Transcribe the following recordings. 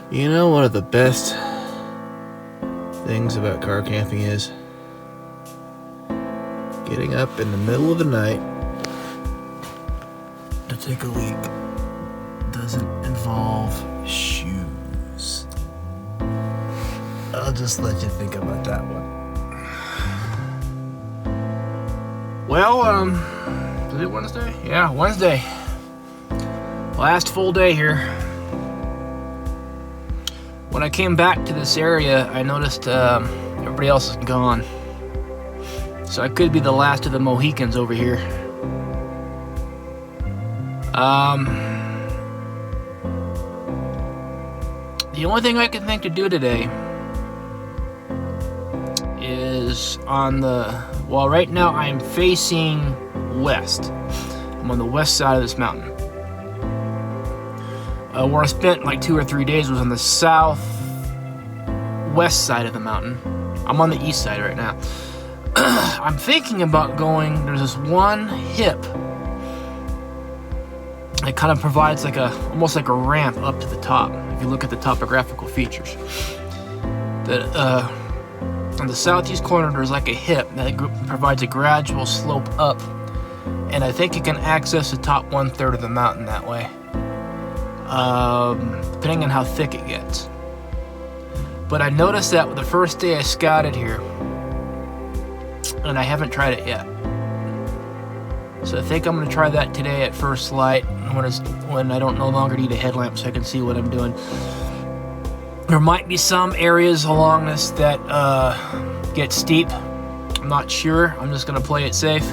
You know, one of the best things about car camping is getting up in the middle of the night to take a leak. Doesn't involve shoes. I'll just let you think about that one. Well, is it Wednesday? Yeah, Wednesday. Last full day here. When I came back to this area, I noticed everybody else is gone. So I could be the last of the Mohicans over here. The only thing I can think to do today is well, right now I'm facing west. I'm on the west side of this mountain. Where I spent like 2 or 3 days was on the southwest side of the mountain. I'm on the east side right now. I'm thinking about going, there's this one hip. It kind of provides almost like a ramp up to the top. If you look at the topographical features. On the southeast corner, there's like a hip that provides a gradual slope up. And I think you can access the top 1/3 of the mountain that way. Depending on how thick it gets. But I noticed that the first day I scouted here, and I haven't tried it yet. So I think I'm going to try that today at first light when I don't no longer need a headlamp so I can see what I'm doing. There might be some areas along this that get steep. I'm not sure. I'm just going to play it safe.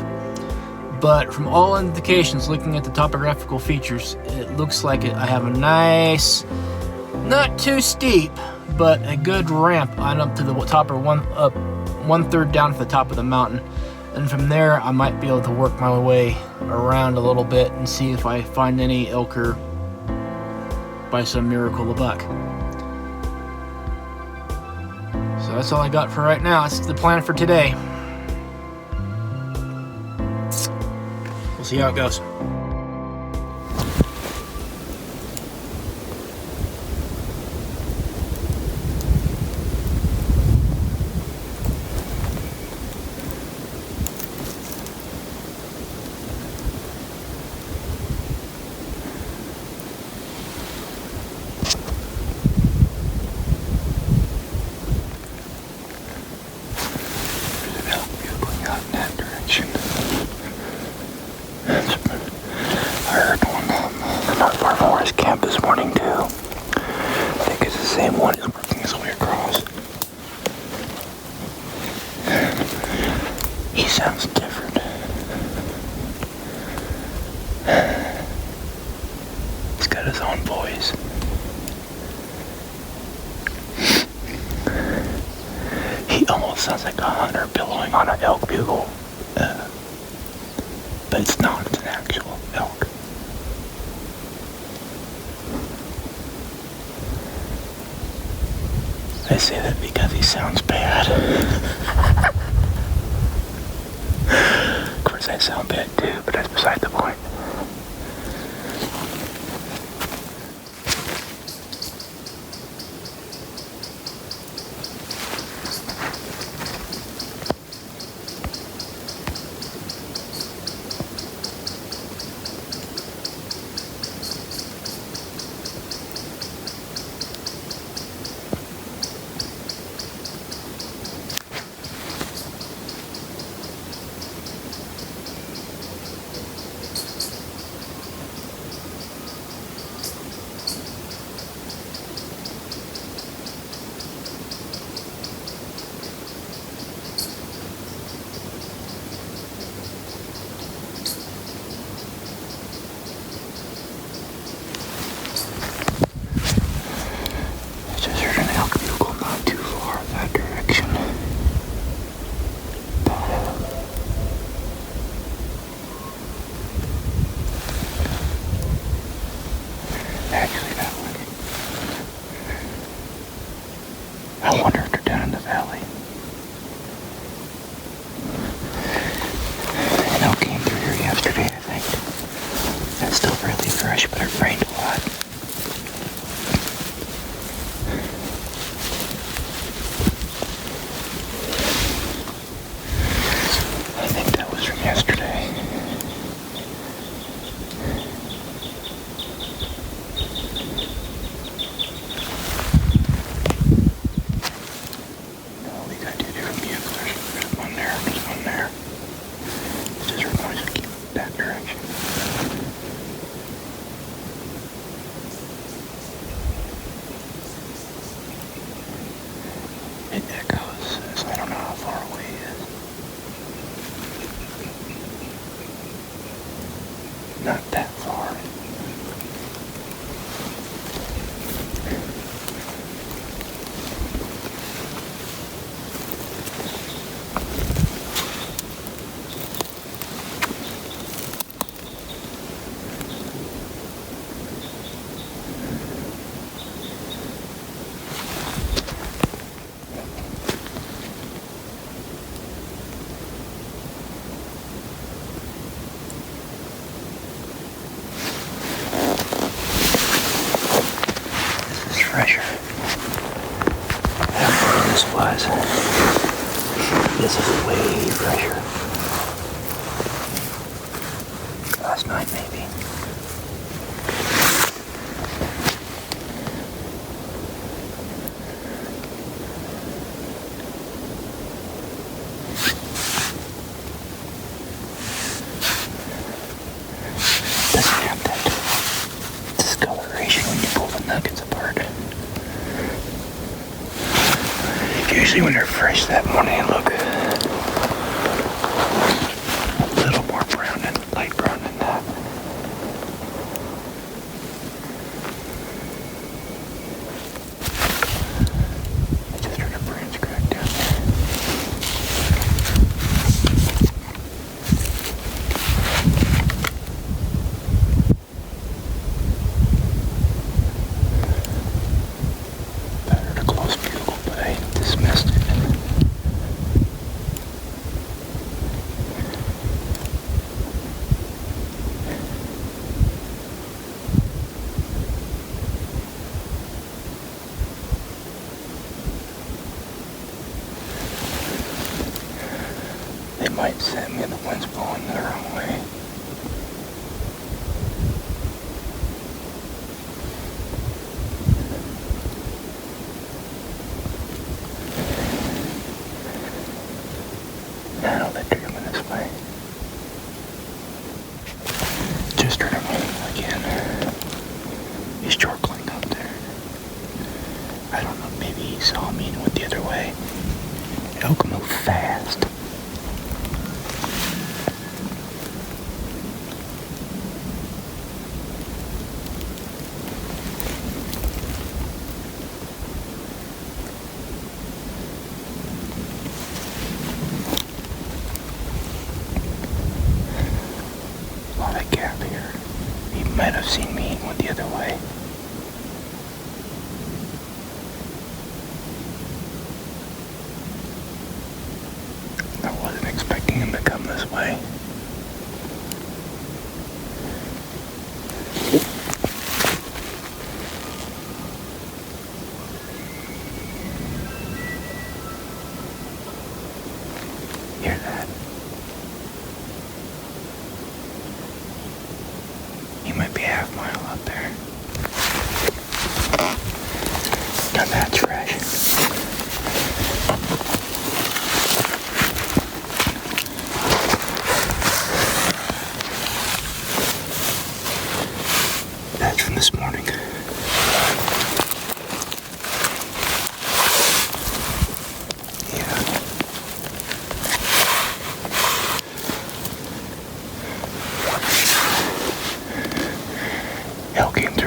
But from all indications, looking at the topographical features, it looks like I have a nice, not too steep, but a good ramp on up to the top, or 1/3 down to the top of the mountain. And from there, I might be able to work my way around a little bit and see if I find any elk or, by some miracle, a buck. So that's all I got for right now. That's the plan for today. We'll see how it goes. This morning too. I think it's the same one. He's working his way across. He sounds different. He's got his own voice. He almost sounds like a hunter billowing on an elk bugle. But it's not. It's an actual elk. I say that because he sounds bad. Of course I sound bad too, but that's beside the point. yesterday. No, we got two different vehicles. There's one there, there's one there. It just reminds me to keep that direction. It echoes, so I don't know how far away it is. Not that far. Fresher. That's this was. This is way fresher. Last night, maybe. Doesn't have that discoloration when you pull the nuggets apart. Usually when they're fresh that morning, they look a little more brown and light brown than that. I just heard a branch crack down there. Better to close bugle, but I dismissed it. They might send me the wind's blowing the wrong way. Now they're coming this way. Just heard him again. He's chortling up there. I don't know, maybe he saw me and went the other way. Elk move fast. A lot of gap here. He might have seen me and went the other way. I wasn't expecting him to come this way. Hear that? He might be a half mile up there. Now that's fresh. That's from this morning. Yeah. Elk came through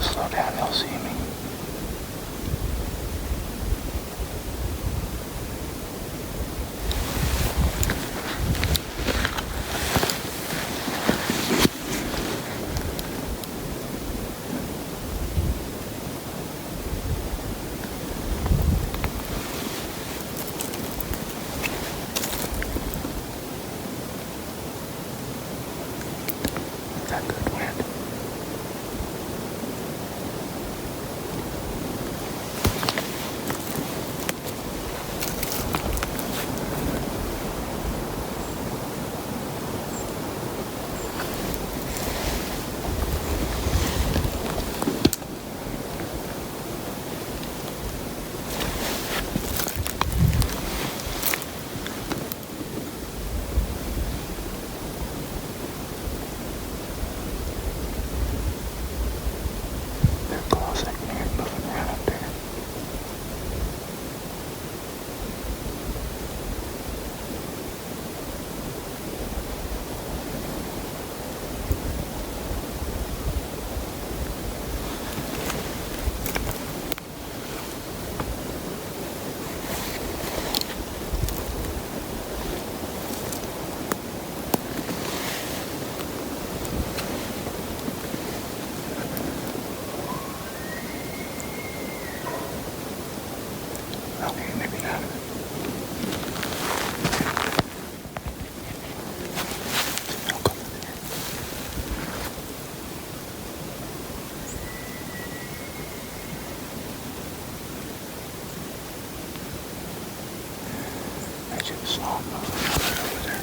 Slow down, they'll see me. That good wind. They're close. I can hear them moving around up there. Okay, maybe not. I'll go over there. I just saw him over there.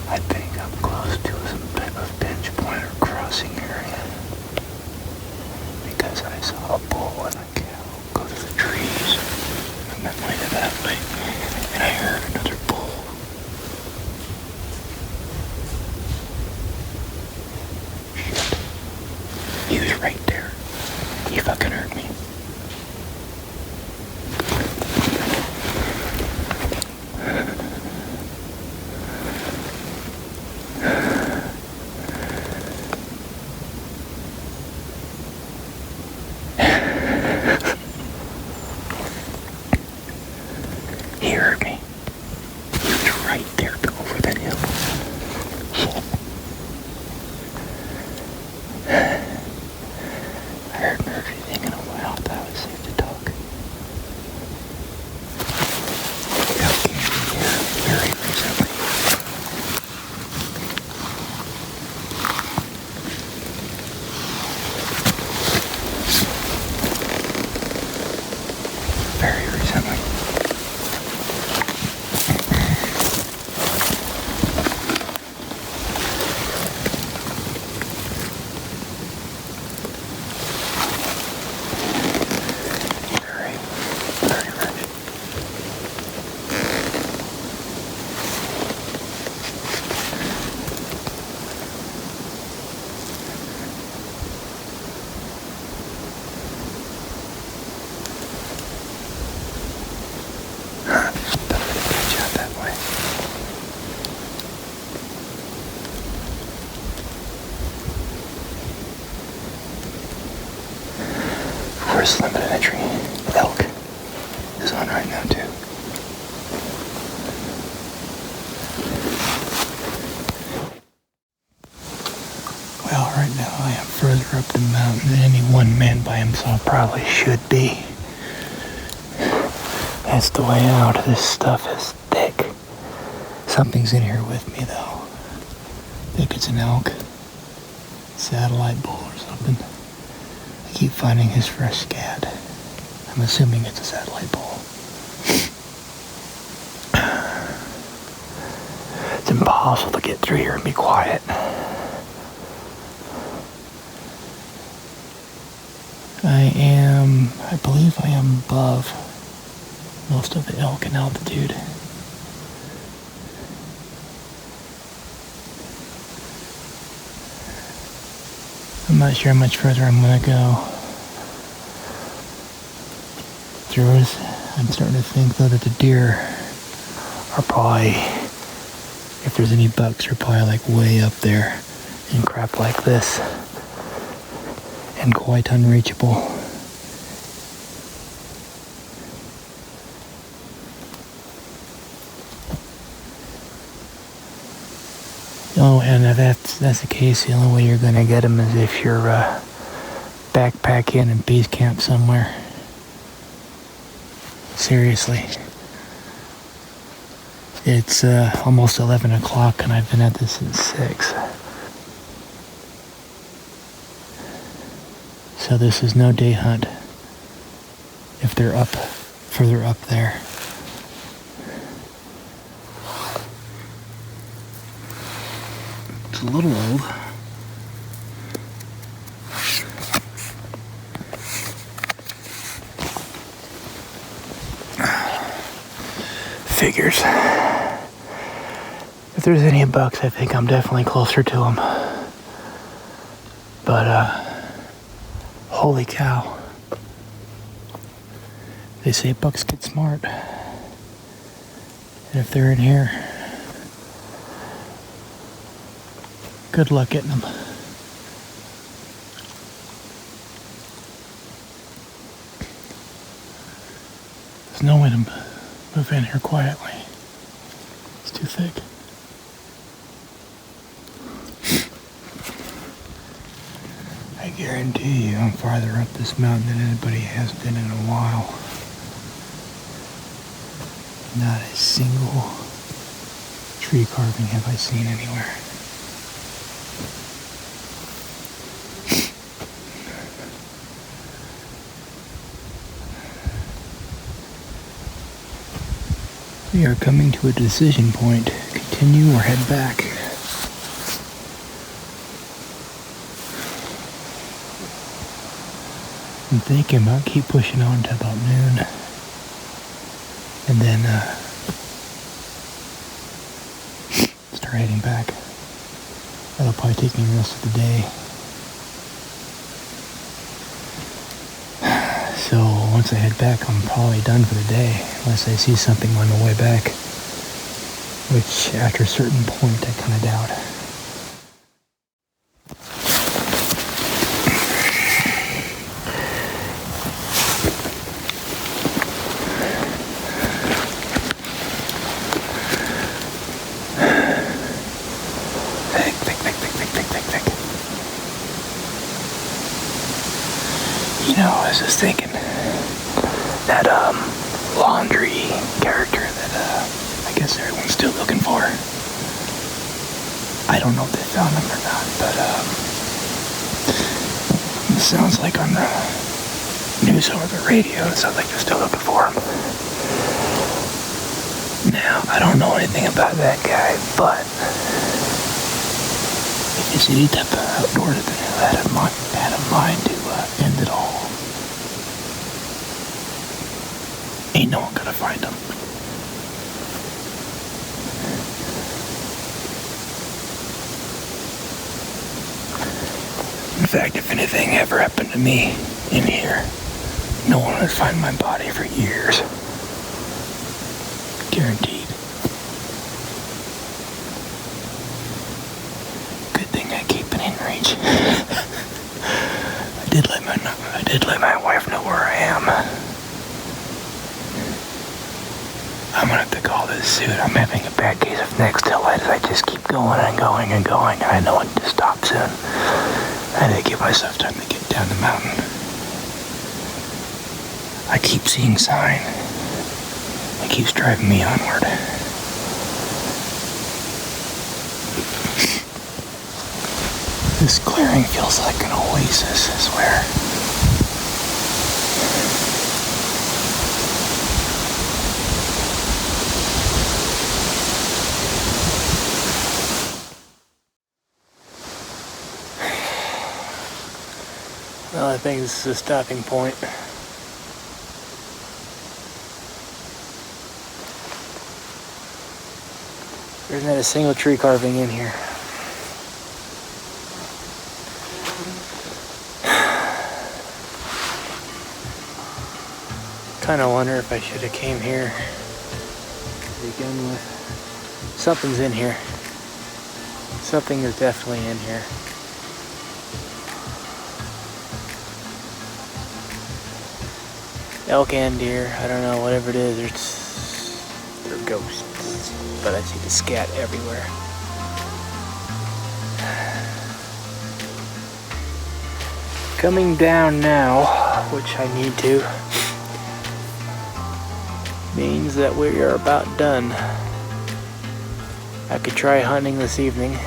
I think I'm close to some type of pinch point or crossing area because I saw a bull and a cow go through the trees and that way to that way, and I heard another bull. Shit. He was right there. He fucking heard me. He heard me. He was right there over that hill. Shit. I haven't heard anything in a while. I thought I was safe to talk. Got candy here very recently. Very recently. Very, very rich. Thought I'd catch out that way. Forest limited entry. Elk is on right now too. Well, right now I am further up the mountain than any one man by himself probably should be. That's the way out. This stuff is thick. Something's in here with me though. I think it's an elk, satellite bull or something. I keep finding his fresh scat. I'm assuming it's a satellite bull. It's impossible to get through here and be quiet. I believe I am above most of the elk in altitude. I'm not sure how much further I'm gonna go. I'm starting to think though that the deer are probably, if there's any bucks, are probably like way up there in crap like this and quite unreachable. Oh, and if that's the case, the only way you're gonna get them is if you're backpacking and base camp somewhere. Seriously. It's almost 11 o'clock and I've been at this since 6. So this is no day hunt if they're further up there. It's a little old. Figures. If there's any bucks, I think I'm definitely closer to them. But, holy cow. They say bucks get smart. And if they're in here, good luck getting them. There's no way to move in here quietly. It's too thick. I guarantee you I'm farther up this mountain than anybody has been in a while. Not a single tree carving have I seen anywhere. We are coming to a decision point. Continue or head back. I'm thinking about keep pushing on to about noon. And then start heading back. That'll probably take me the rest of the day. So once I head back, I'm probably done for the day, unless I see something on the way back, which after a certain point I kind of doubt. Thick. You know, I was just thinking, that laundry character that I guess everyone's still looking for. I don't know if they found him or not, but it sounds like on the news over the radio, it sounds like they're still looking for him. Now, I don't know anything about that guy, but if there's any type of outdoors that had in mind to end it all, ain't no one gonna find him. In fact, if anything ever happened to me in here, no one would find my body for years. Guaranteed. Good thing I keep it in reach. I did let my wife know where I am. I'm gonna have to call this suit. I'm having a bad case of neck stellitis. I just keep going and going and going, and I know it to stop soon. I had to give myself time to get down the mountain. I keep seeing sign. It keeps driving me onward. This clearing feels like an oasis, I swear. Well, I think this is a stopping point. There's not a single tree carving in here. kind of wonder if I should have came here to begin with. Something's in here. Something is definitely in here. Elk and deer, I don't know, whatever it is, they're ghosts. But I see the scat everywhere. Coming down now, which I need to, means that we are about done. I could try hunting this evening,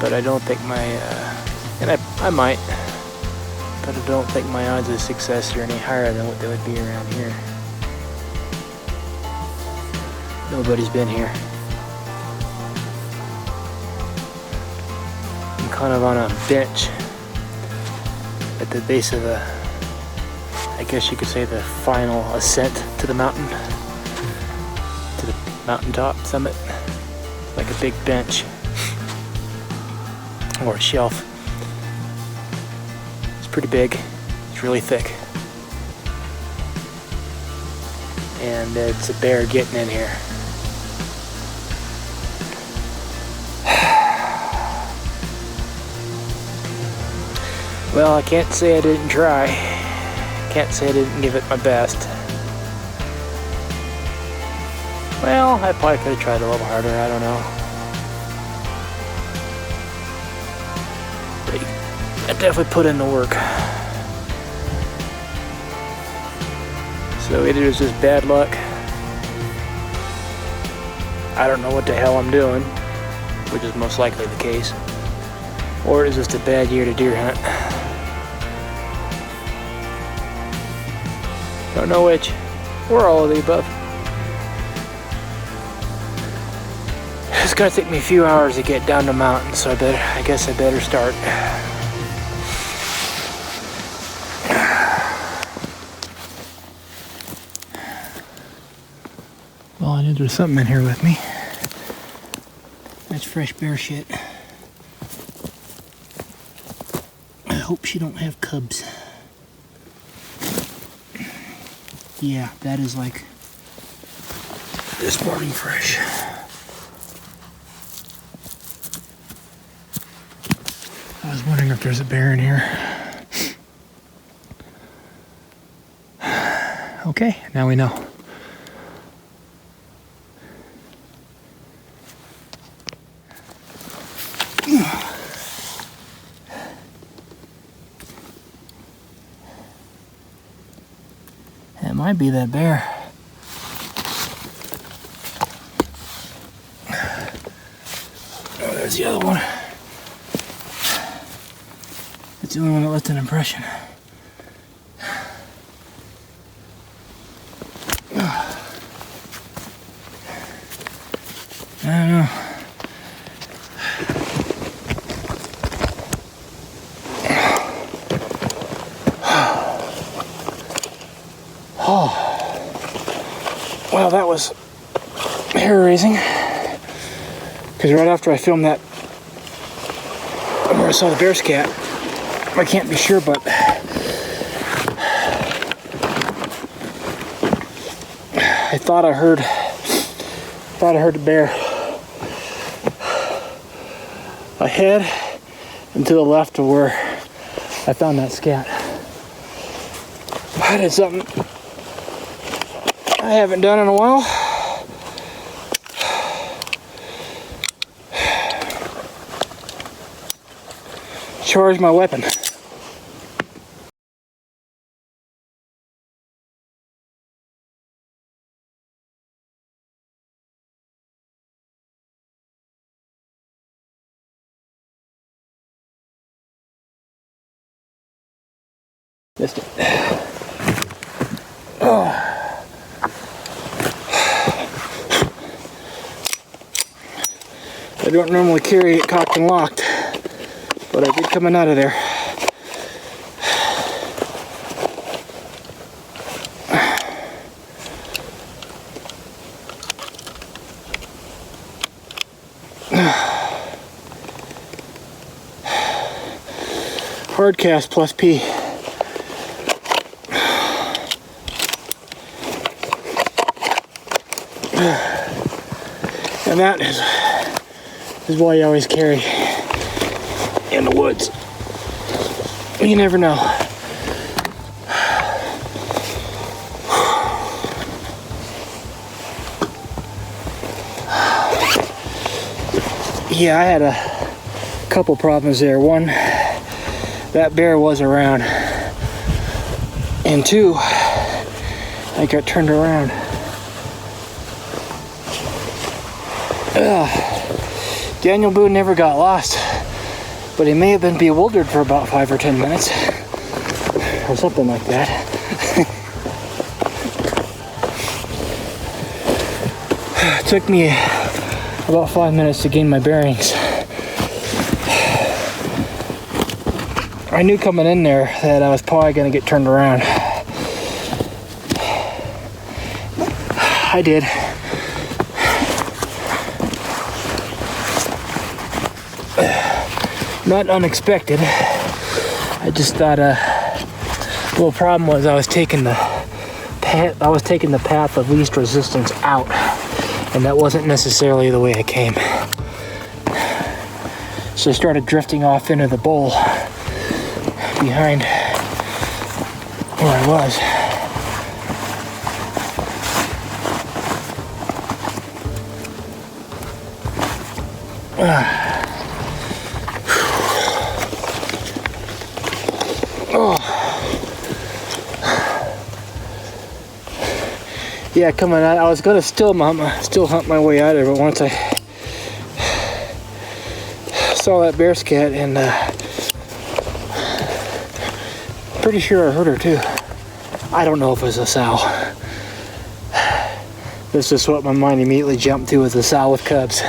but I don't think and I might, but I don't think my odds of success are any higher than what they would be around here. Nobody's been here. I'm kind of on a bench at the base of I guess you could say the final ascent to the mountain, to the mountaintop summit. Like a big bench or a shelf. It's pretty big. It's really thick. And it's a bear getting in here. Well, I can't say I didn't try. Can't say I didn't give it my best. Well, I probably could have tried a little harder, I don't know. But I definitely put in the work. So either it's just bad luck, I don't know what the hell I'm doing, which is most likely the case, or it's just a bad year to deer hunt. Don't know which, or all of the above. It's gonna take me a few hours to get down the mountain, so I guess I better start. Well, I knew there's something in here with me. That's fresh bear shit. I hope she don't have cubs. Yeah, that is like this morning fresh. I was wondering if there's a bear in here. Okay, now we know. It might be that bear. Oh, there's the other one. It's the only one that left an impression. I don't know. Well, that was hair-raising, because right after I filmed that, where I saw the bear scat, I can't be sure, but I thought I heard the bear ahead and to the left of where I found that scat. I did something I haven't done in a while. Charge my weapon. Missed it. Oh. I don't normally carry it cocked and locked, but I did coming out of there. Hard cast plus P. And that is why you always carry in the woods. You never know. Yeah, I had a couple problems there. One, that bear was around. And two, I got turned around. Daniel Boone never got lost, but he may have been bewildered for about 5 or 10 minutes, or something like that. It took me about 5 minutes to gain my bearings. I knew coming in there that I was probably going to get turned around. I did. Not unexpected. I just thought the little problem was I was taking the path of least resistance out, and that wasn't necessarily the way I came. So I started drifting off into the bowl behind where I was. Yeah, coming out, I was gonna still hunt my way out of it, but once I saw that bear scat, and pretty sure I heard her too. I don't know if it was a sow. That's just what my mind immediately jumped to, was a sow with cubs.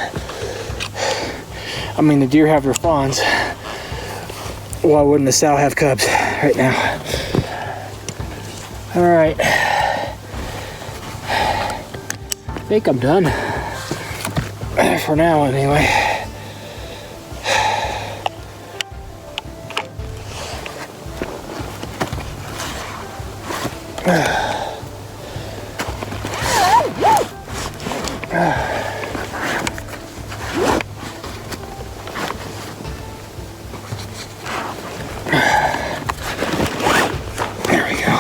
I mean, the deer have their fawns. Why wouldn't a sow have cubs right now? All right. I think I'm done. For now, anyway. There we go.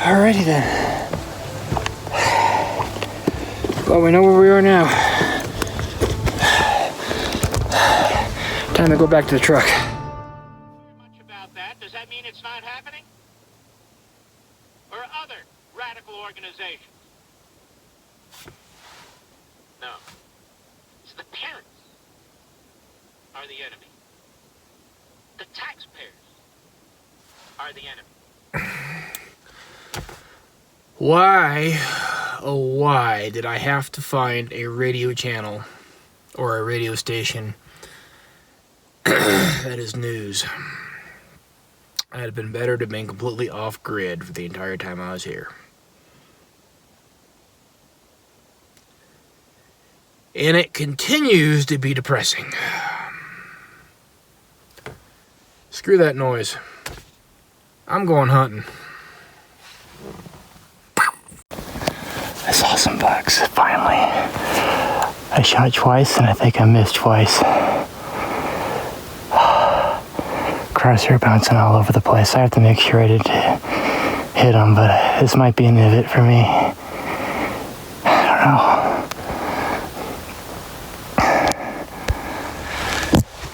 Alrighty then. Well, we know where we are now. Time to go back to the truck. Much about that. Does that mean it's not happening? Or other radical organizations? No. It's the parents are the enemy. The taxpayers are the enemy. Why, oh why, did I have to find a radio channel or a radio station that is news? It had been better to have been completely off-grid for the entire time I was here. And it continues to be depressing. Screw that noise. I'm going hunting. I saw some bugs, finally. I shot twice, and I think I missed twice. Crosshair bouncing all over the place. I have to make sure I didn't hit them, but this might be an of it for me. I don't know.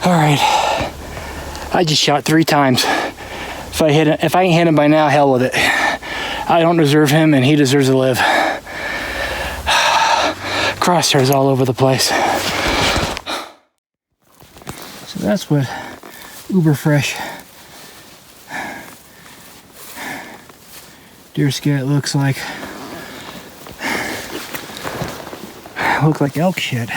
Alright. I just shot 3 times. If I ain't hit him by now, hell with it. I don't deserve him, and he deserves to live. Crosshairs all over the place. So that's what uber fresh deer scat looks like. Look like elk shit.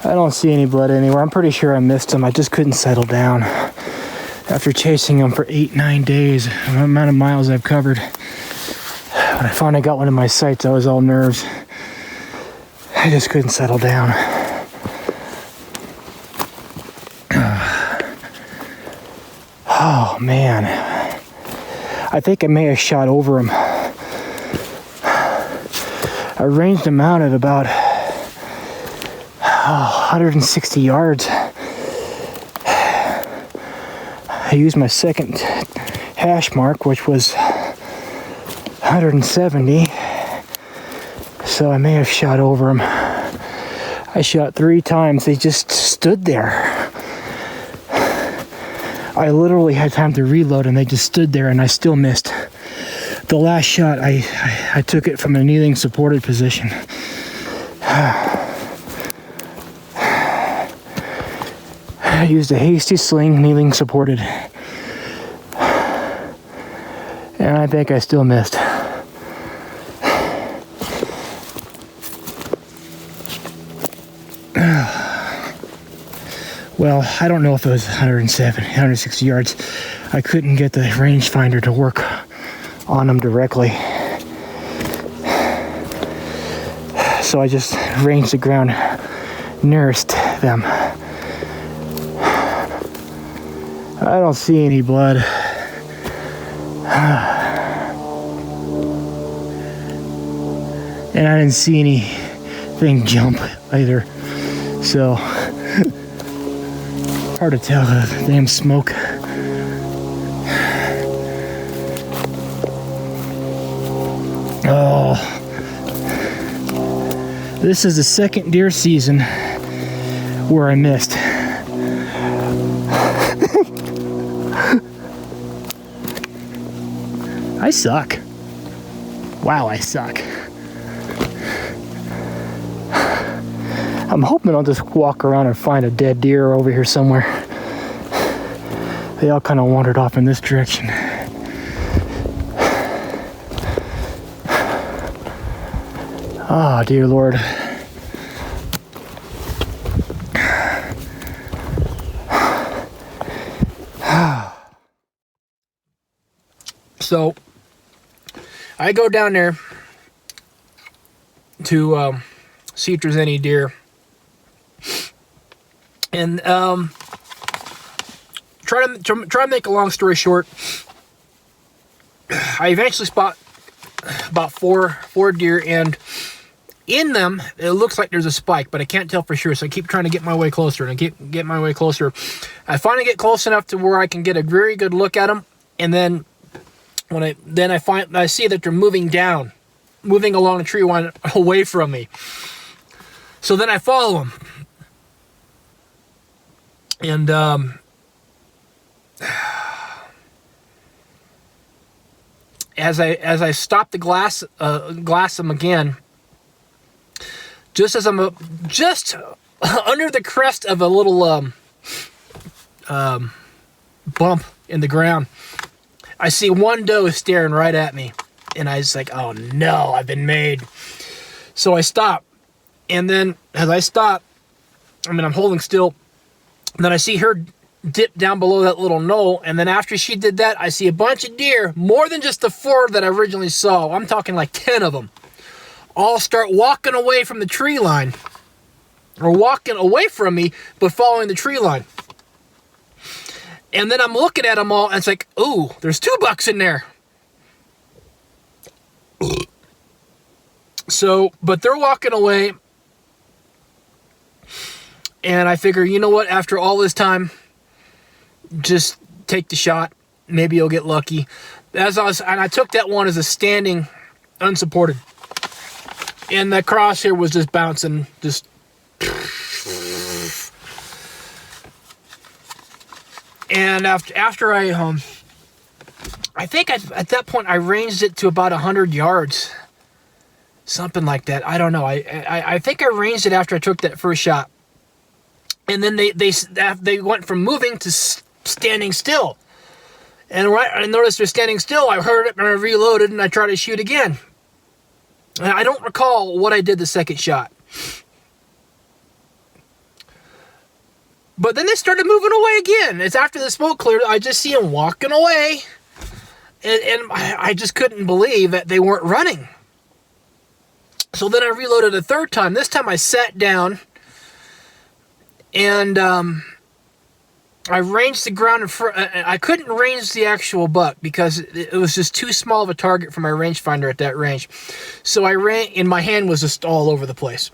I don't see any blood anywhere. I'm pretty sure I missed him. I just couldn't settle down after chasing him for 8-9 days. The amount of miles I've covered. When I finally got one in my sights, I was all nerves. I just couldn't settle down. Oh man, I think I may have shot over him. I ranged him out at about 160 yards. I used my second hash mark, which was 170. So I may have shot over him. I shot 3 times. They just stood there. I literally had time to reload and they just stood there and I still missed. The last shot, I took it from a kneeling supported position. I used a hasty sling, kneeling supported. And I think I still missed. Well, I don't know if it was 160 yards. I couldn't get the rangefinder to work on them directly. So I just ranged the ground nearest them. I don't see any blood. And I didn't see anything jump either. So hard to tell the damn smoke. Oh, this is the second deer season where I missed. I suck. Wow, I suck. I'm hoping I'll just walk around and find a dead deer over here somewhere. They all kind of wandered off in this direction. Oh, dear Lord. So I go down there to see if there's any deer. And try to make a long story short, I eventually spot about four deer, and in them it looks like there's a spike, but I can't tell for sure. So I keep trying to get my way closer, and I keep getting my way closer. I finally get close enough to where I can get a very good look at them, and then when I see that they're moving along the tree line away from me. So then I follow them. And as I stop to glass them again, just as I'm just under the crest of a little bump in the ground, I see one doe staring right at me, and I was like, "Oh no, I've been made." So I stop, and then as I stop, I'm holding still. And then I see her dip down below that little knoll, and then after she did that, I see a bunch of deer, more than just the 4 that I originally saw. I'm talking like 10 of them, all start walking away from the tree line, or walking away from me, but following the tree line. And then I'm looking at them all, and it's like, ooh, there's 2 bucks in there. So, but they're walking away. And I figure, you know what, after all this time, just take the shot. Maybe you'll get lucky. And I took that one as a standing, unsupported. And the crosshair was just bouncing, just. And after I think at that point I ranged it to about 100 yards. Something like that. I don't know. I think I ranged it after I took that first shot. And then they went from moving to standing still. And I noticed they're standing still. I heard it and I reloaded and I tried to shoot again. And I don't recall what I did the second shot. But then they started moving away again. It's after the smoke cleared. I just see them walking away. And I just couldn't believe that they weren't running. So then I reloaded a third time. This time I sat down and I ranged the ground in front. I couldn't range the actual buck because it was just too small of a target for my rangefinder at that range. So I ran, and my hand was just all over the place.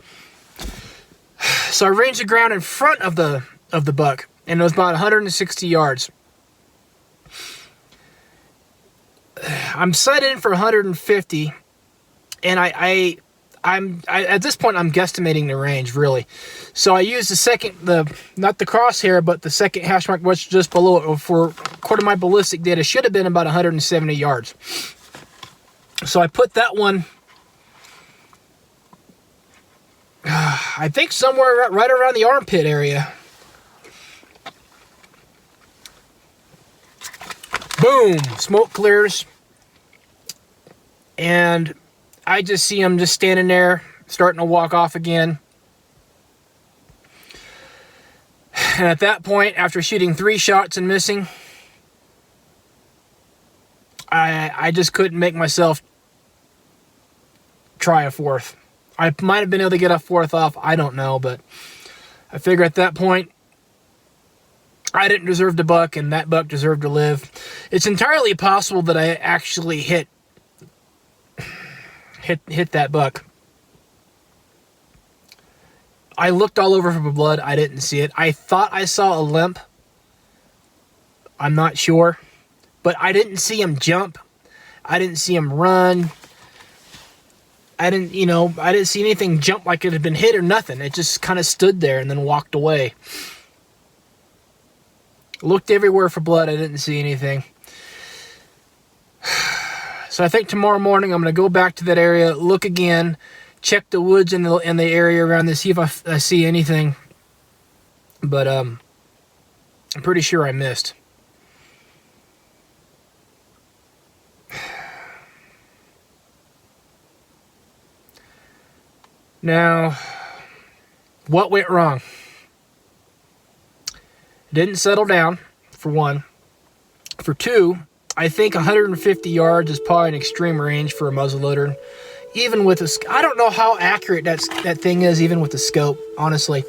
So I ranged the ground in front of the buck, and it was about 160 yards. I'm sighted in for 150, and I'm at this point I'm guesstimating the range really. So I used not the crosshair, but the second hash mark was just below it. For according to my ballistic data, should have been about 170 yards. So I put that one, I think somewhere right around the armpit area. Boom! Smoke clears, and I just see him just standing there, starting to walk off again. And at that point, after shooting 3 shots and missing, I just couldn't make myself try a fourth. I might have been able to get a fourth off, I don't know, but I figure at that point, I didn't deserve the buck, and that buck deserved to live. It's entirely possible that I actually hit that buck. I looked all over for blood. I didn't see it. I thought I saw a limp. I'm not sure. But I didn't see him jump. I didn't see him run. I didn't see anything jump like it had been hit or nothing. It just kind of stood there and then walked away. Looked everywhere for blood. I didn't see anything. So I think tomorrow morning I'm going to go back to that area, look again, check the woods in the area around there, see if I see anything. But I'm pretty sure I missed. Now, what went wrong? Didn't settle down, for one. For two, I think 150 yards is probably an extreme range for a muzzleloader. Even with a, I don't know how accurate that thing is, even with the scope, honestly.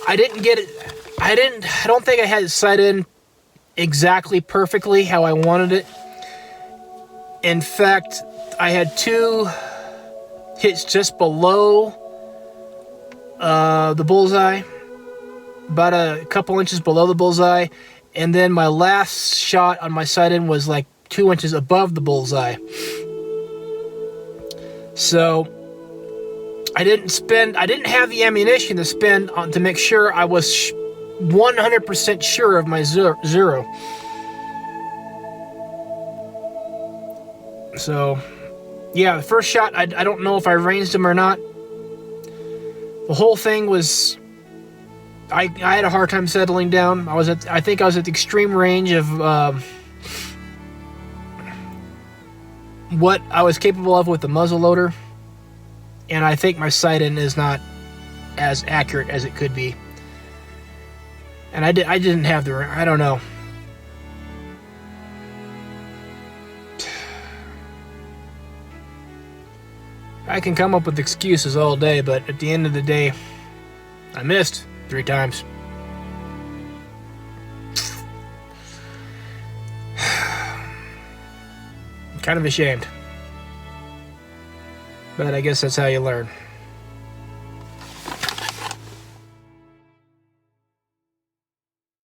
I didn't get it, I don't think I had it sighted in exactly perfectly how I wanted it. In fact, I had 2 hits just below the bullseye, about a couple inches below the bullseye, and then my last shot on my sight-in was like 2 inches above the bullseye. So I didn't have the ammunition to spend to make sure I was 100% sure of my zero. So yeah, the first shot, I don't know if I ranged him or not. The whole thing was, I had a hard time settling down. I think I was at the extreme range of what I was capable of with the muzzleloader, and I think my sight-in is not as accurate as it could be. And I didn't have the, I don't know. I can come up with excuses all day, but at the end of the day, I missed 3 times. Kind of ashamed. But I guess that's how you learn.